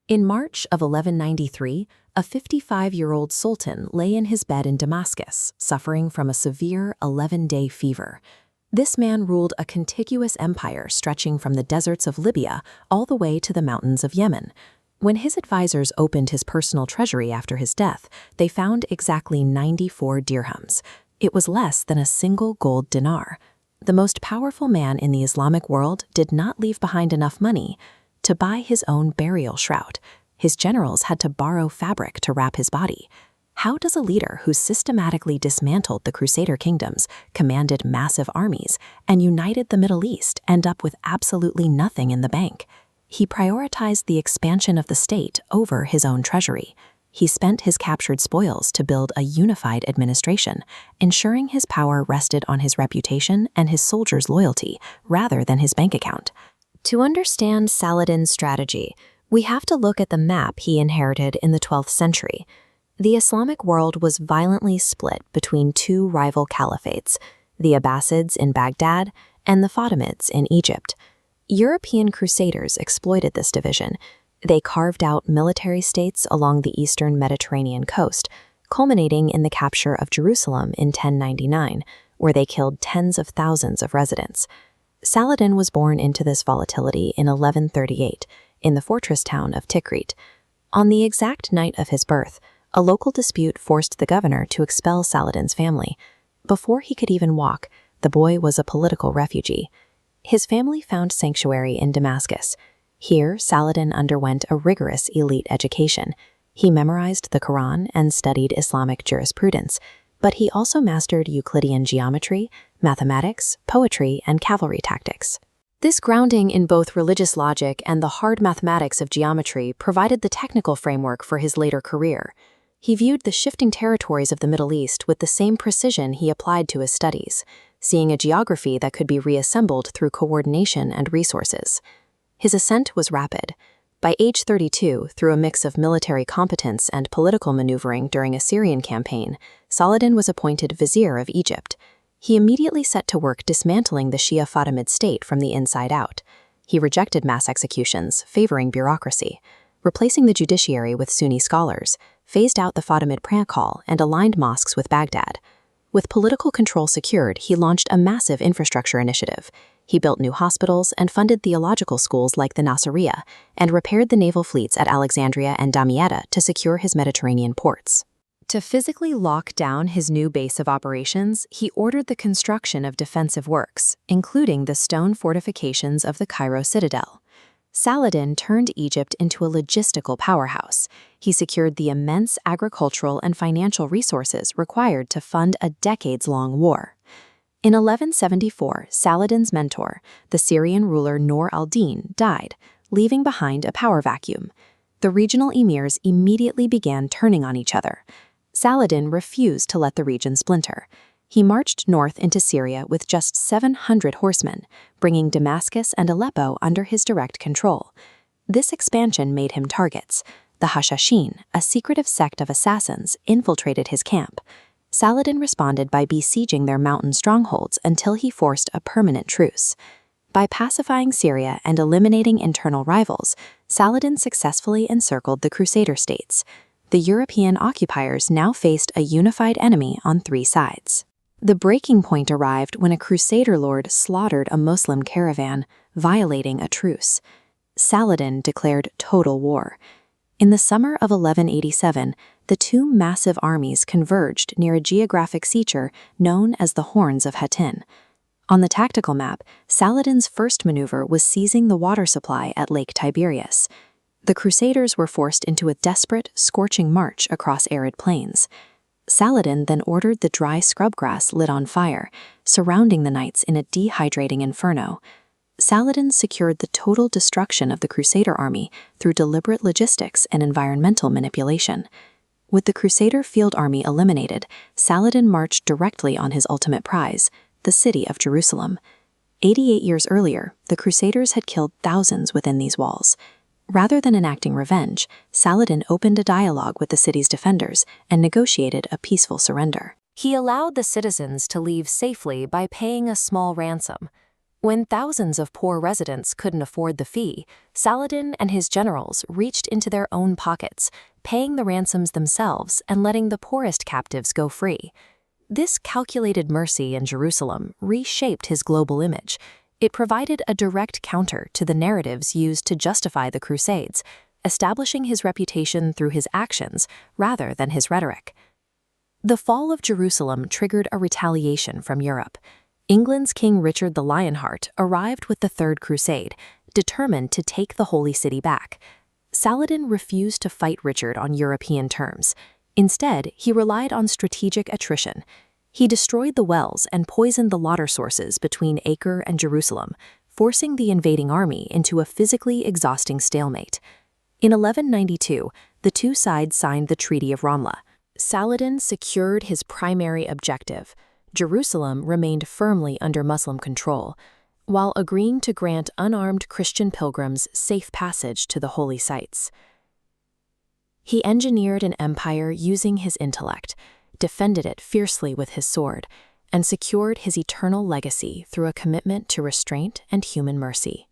In March of 1193, a 55-year-old sultan lay in his bed in Damascus, suffering from a severe 11-day fever. This man ruled a contiguous empire stretching from the deserts of Libya all the way to the mountains of Yemen. When his advisors opened his personal treasury after his death, they found exactly 94 dirhams. It was less than a single gold dinar. The most powerful man in the Islamic world did not leave behind enough money to buy his own burial shroud. His generals had to borrow fabric to wrap his body. How does a leader who systematically dismantled the Crusader kingdoms, commanded massive armies, and united the Middle East end up with absolutely nothing in the bank? He prioritized the expansion of the state over his own treasury. He spent his captured spoils to build a unified administration, ensuring his power rested on his reputation and his soldiers' loyalty rather than his bank account. To understand Saladin's strategy, we have to look at the map he inherited in the 12th century. The Islamic world was violently split between two rival caliphates, the Abbasids in Baghdad and the Fatimids in Egypt. European crusaders exploited this division. They carved out military states along the eastern Mediterranean coast, culminating in the capture of Jerusalem in 1099, where they killed tens of thousands of residents. Saladin was born into this volatility in 1138 in the fortress town of Tikrit. On the exact night of his birth, a local dispute forced the governor to expel Saladin's family. Before he could even walk, the boy was a political refugee. His family found sanctuary in Damascus. Here, Saladin underwent a rigorous elite education. He memorized the Quran and studied Islamic jurisprudence, but he also mastered Euclidean geometry, mathematics, poetry, and cavalry tactics. This grounding in both religious logic and the hard mathematics of geometry provided the technical framework for his later career. He viewed the shifting territories of the Middle East with the same precision he applied to his studies, seeing a geography that could be reassembled through coordination and resources. His ascent was rapid. By age 32, through a mix of military competence and political maneuvering during a Syrian campaign, Saladin was appointed vizier of Egypt. He immediately set to work dismantling the Shia Fatimid state from the inside out. He rejected mass executions, favoring bureaucracy, replacing the judiciary with Sunni scholars, phased out the Fatimid prayer call, and aligned mosques with Baghdad. With political control secured, he launched a massive infrastructure initiative. He built new hospitals and funded theological schools like the Nasiriyah, and repaired the naval fleets at Alexandria and Damietta to secure his Mediterranean ports. To physically lock down his new base of operations, he ordered the construction of defensive works, including the stone fortifications of the Cairo citadel. Saladin turned Egypt into a logistical powerhouse. He secured the immense agricultural and financial resources required to fund a decades-long war. In 1174, Saladin's mentor, the Syrian ruler Nur al-Din, died, leaving behind a power vacuum. The regional emirs immediately began turning on each other. Saladin refused to let the region splinter. He marched north into Syria with just 700 horsemen, bringing Damascus and Aleppo under his direct control. This expansion made him targets. The Hashashin, a secretive sect of assassins, infiltrated his camp. Saladin responded by besieging their mountain strongholds until he forced a permanent truce. By pacifying Syria and eliminating internal rivals, Saladin successfully encircled the Crusader states. The European occupiers now faced a unified enemy on three sides. The breaking point arrived when a Crusader lord slaughtered a Muslim caravan, violating a truce. Saladin declared total war. In the summer of 1187, the two massive armies converged near a geographic feature known as the Horns of Hattin. On the tactical map, Saladin's first maneuver was seizing the water supply at Lake Tiberias. The Crusaders were forced into a desperate, scorching march across arid plains. Saladin then ordered the dry scrubgrass lit on fire, surrounding the knights in a dehydrating inferno. Saladin secured the total destruction of the Crusader army through deliberate logistics and environmental manipulation. With the Crusader field army eliminated, Saladin marched directly on his ultimate prize, the city of Jerusalem. 88 years earlier, the Crusaders had killed thousands within these walls. Rather than enacting revenge, Saladin opened a dialogue with the city's defenders and negotiated a peaceful surrender. He allowed the citizens to leave safely by paying a small ransom. When thousands of poor residents couldn't afford the fee, Saladin and his generals reached into their own pockets, paying the ransoms themselves and letting the poorest captives go free. This calculated mercy in Jerusalem reshaped his global image. It provided a direct counter to the narratives used to justify the Crusades, establishing his reputation through his actions rather than his rhetoric. The fall of Jerusalem triggered a retaliation from Europe. England's King Richard the Lionheart arrived with the Third Crusade, determined to take the Holy City back. Saladin refused to fight Richard on European terms. Instead, he relied on strategic attrition. He destroyed the wells and poisoned the water sources between Acre and Jerusalem, forcing the invading army into a physically exhausting stalemate. In 1192, the two sides signed the Treaty of Ramla. Saladin secured his primary objective. Jerusalem remained firmly under Muslim control, while agreeing to grant unarmed Christian pilgrims safe passage to the holy sites. He engineered an empire using his intellect, defended it fiercely with his sword, and secured his eternal legacy through a commitment to restraint and human mercy.